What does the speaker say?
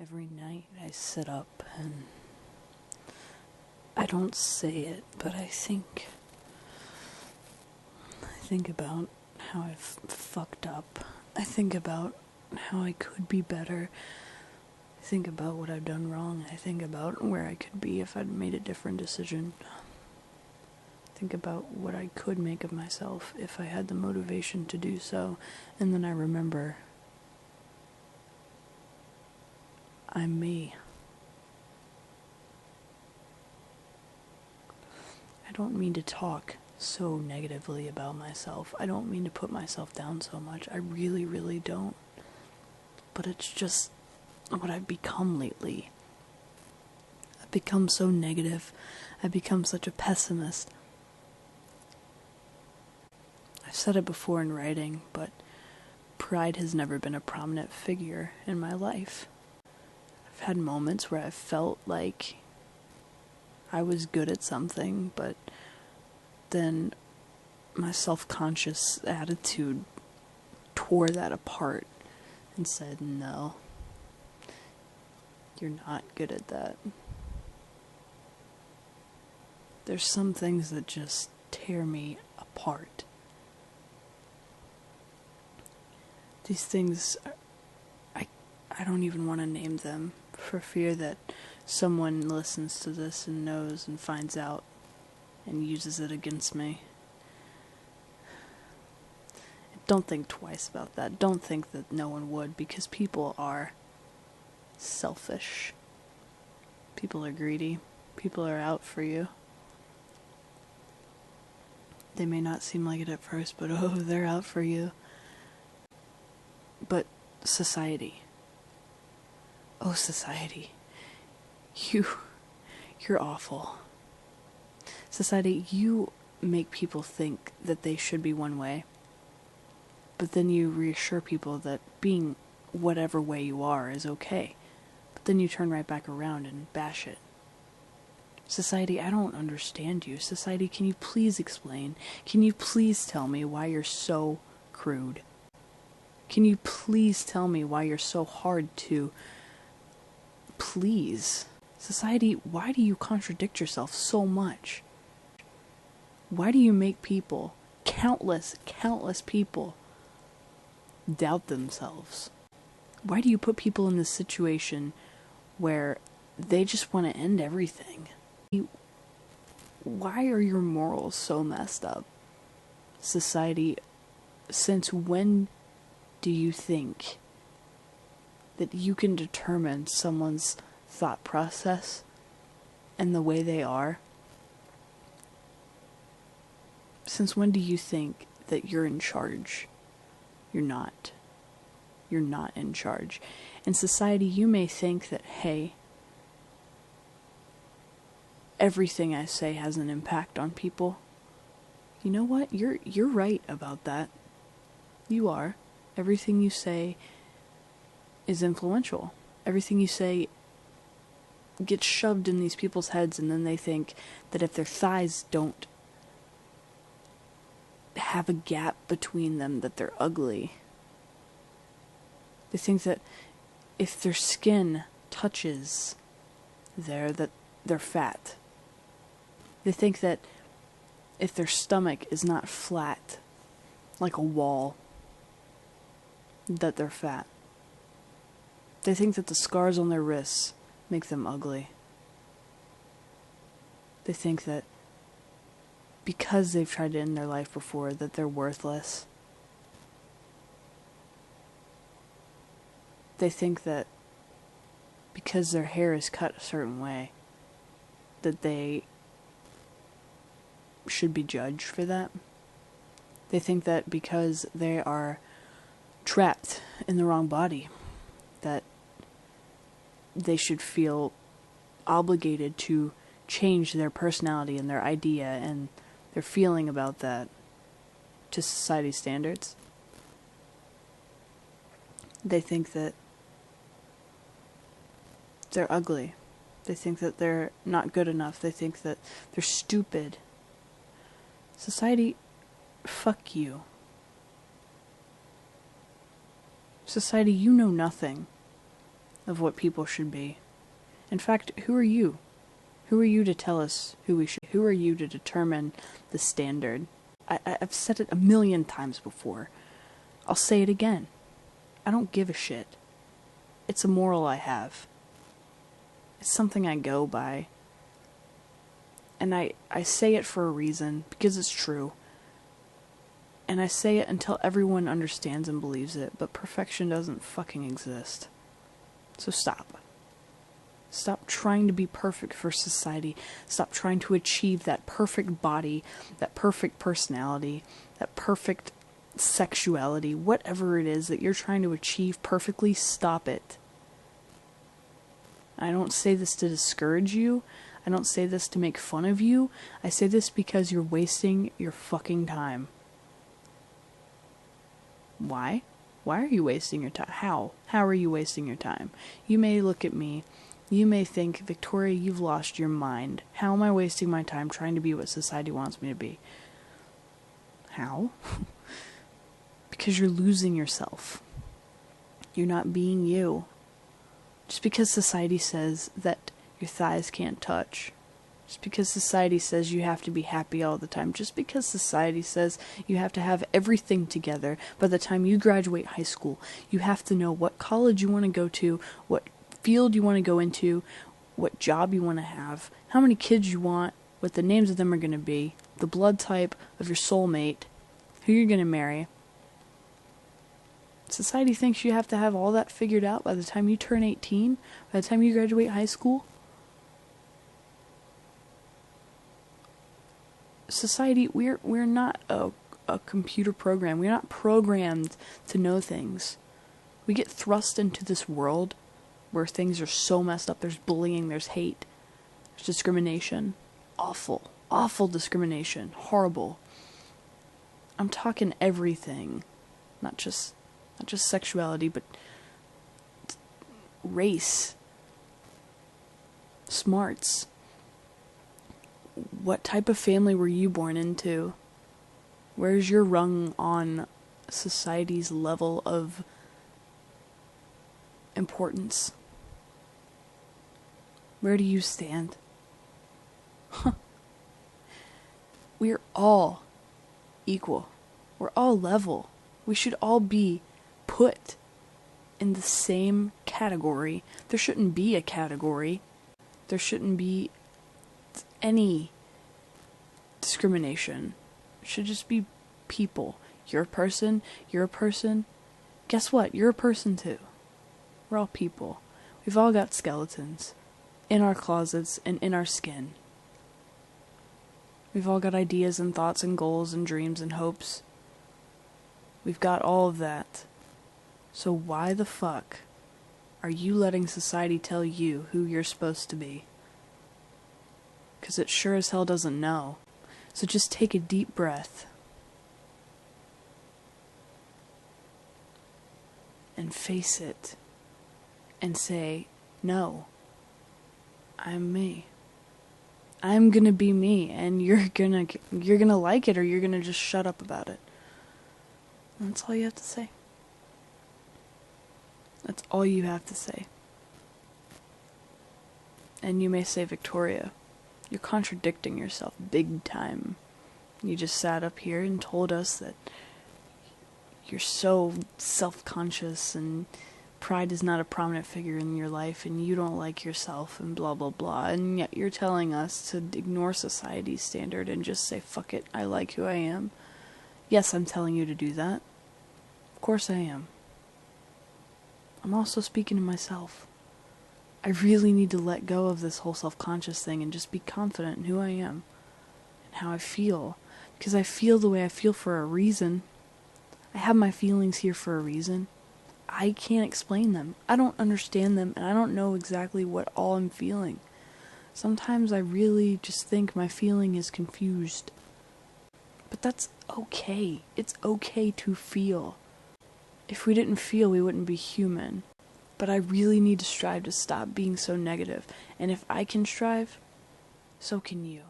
Every night I sit up and I don't say it, but I think about how I've fucked up. I think about how I could be better. I think about what I've done wrong. I think about where I could be if I'd made a different decision. I think about what I could make of myself if I had the motivation to do so. And then I remember I'm me. I don't mean to talk so negatively about myself. I don't mean to put myself down so much. I really, really don't. But it's just what I've become lately. I've become so negative. I've become such a pessimist. I've said it before in writing, but pride has never been a prominent figure in my life. I've had moments where I've felt like I was good at something, but then my self-conscious attitude tore that apart and said, no, you're not good at that. There's some things that just tear me apart. These things, I don't even want to name them for fear that someone listens to this and knows and finds out and uses it against me. Don't think twice about that. Don't think that no one would, because people are selfish. People are greedy. People are out for you. They may not seem like it at first, but oh, they're out for you. But society. Oh, society. You're awful. Society, you make people think that they should be one way, but then you reassure people that being whatever way you are is okay. But then you turn right back around and bash it. Society, I don't understand you. Society, can you please explain? Can you please tell me why you're so crude? Can you please tell me why you're so hard to please? Society, why do you contradict yourself so much? Why do you make people, countless people, doubt themselves? Why do you put people in this situation where they just want to end everything? Why are your morals so messed up? Society, since when do you think that you can determine someone's thought process and the way they are? Since when do you think that you're in charge? You're not. You're not in charge. In society, you may think that, hey, everything I say has an impact on people. You know what? You're right about that. You are. Everything you say is influential. Everything you say gets shoved in these people's heads, and then they think that if their thighs don't have a gap between them, that they're ugly. They think that if their skin touches there, that they're fat. They think that if their stomach is not flat, like a wall, that they're fat. They think that the scars on their wrists make them ugly. They think that because they've tried to end their life before, that they're worthless. They think that because their hair is cut a certain way, that they should be judged for that. They think that because they are trapped in the wrong body, that they should feel obligated to change their personality and their idea and their feeling about that to society's standards. They think that they're ugly. They think that they're not good enough. They think that they're stupid. Society, fuck you. Society, you know nothing. of what people should be. In fact, who are you? Who are you to tell us who we should? Who are you to determine the standard? I've said it a million times before. I'll say it again. I don't give a shit. It's a moral I have. It's something I go by. And I say it for a reason, because it's true. And I say it until everyone understands and believes it, but perfection doesn't fucking exist. So stop. Stop trying to be perfect for society. Stop trying to achieve that perfect body, that perfect personality, that perfect sexuality, whatever it is that you're trying to achieve perfectly, stop it. I don't say this to discourage you. I don't say this to make fun of you. I say this because you're wasting your fucking time. Why? Why are you wasting your time? How? How are you wasting your time? You may look at me. You may think, Victoria, you've lost your mind. How am I wasting my time trying to be what society wants me to be? How? Because you're losing yourself. You're not being you. Just because society says that your thighs can't touch. Just because society says you have to be happy all the time. Just because society says you have to have everything together. By the time you graduate high school, you have to know what college you want to go to, what field you want to go into, what job you want to have, how many kids you want, what the names of them are going to be, the blood type of your soulmate, who you're going to marry. Society thinks you have to have all that figured out by the time you turn 18, by the time you graduate high school. Society, we're not a computer program. We're not programmed to know things. We get thrust into this world where things are so messed up. There's bullying, there's hate, there's discrimination. Awful, awful discrimination. Horrible. I'm talking everything. Not just sexuality, but race, smarts. What type of family were you born into? Where's your rung on society's level of importance? Where do you stand? We're all equal. We're all level. We should all be put in the same category. There shouldn't be a category. There shouldn't be any discrimination. It should just be people. You're a person. You're a person. Guess what? You're a person too. We're all people. We've all got skeletons in our closets and in our skin. We've all got ideas and thoughts and goals and dreams and hopes. We've got all of that. So why the fuck are you letting society tell you who you're supposed to be? 'Cause it sure as hell doesn't know. So just take a deep breath and face it and say, no, I'm me. I'm gonna be me, and you're gonna like it, or you're gonna just shut up about it. And that's all you have to say. That's all you have to say. And you may say, Victoria, you're contradicting yourself big time. You just sat up here and told us that you're so self-conscious and pride is not a prominent figure in your life and you don't like yourself and blah blah blah, and yet you're telling us to ignore society's standard and just say, fuck it, I like who I am. Yes, I'm telling you to do that. Of course I am. I'm also speaking to myself. I really need to let go of this whole self-conscious thing and just be confident in who I am and how I feel. Because I feel the way I feel for a reason. I have my feelings here for a reason. I can't explain them. I don't understand them, and I don't know exactly what all I'm feeling. Sometimes I really just think my feeling is confused. But that's okay. It's okay to feel. If we didn't feel, we wouldn't be human. But I really need to strive to stop being so negative. And if I can strive, so can you.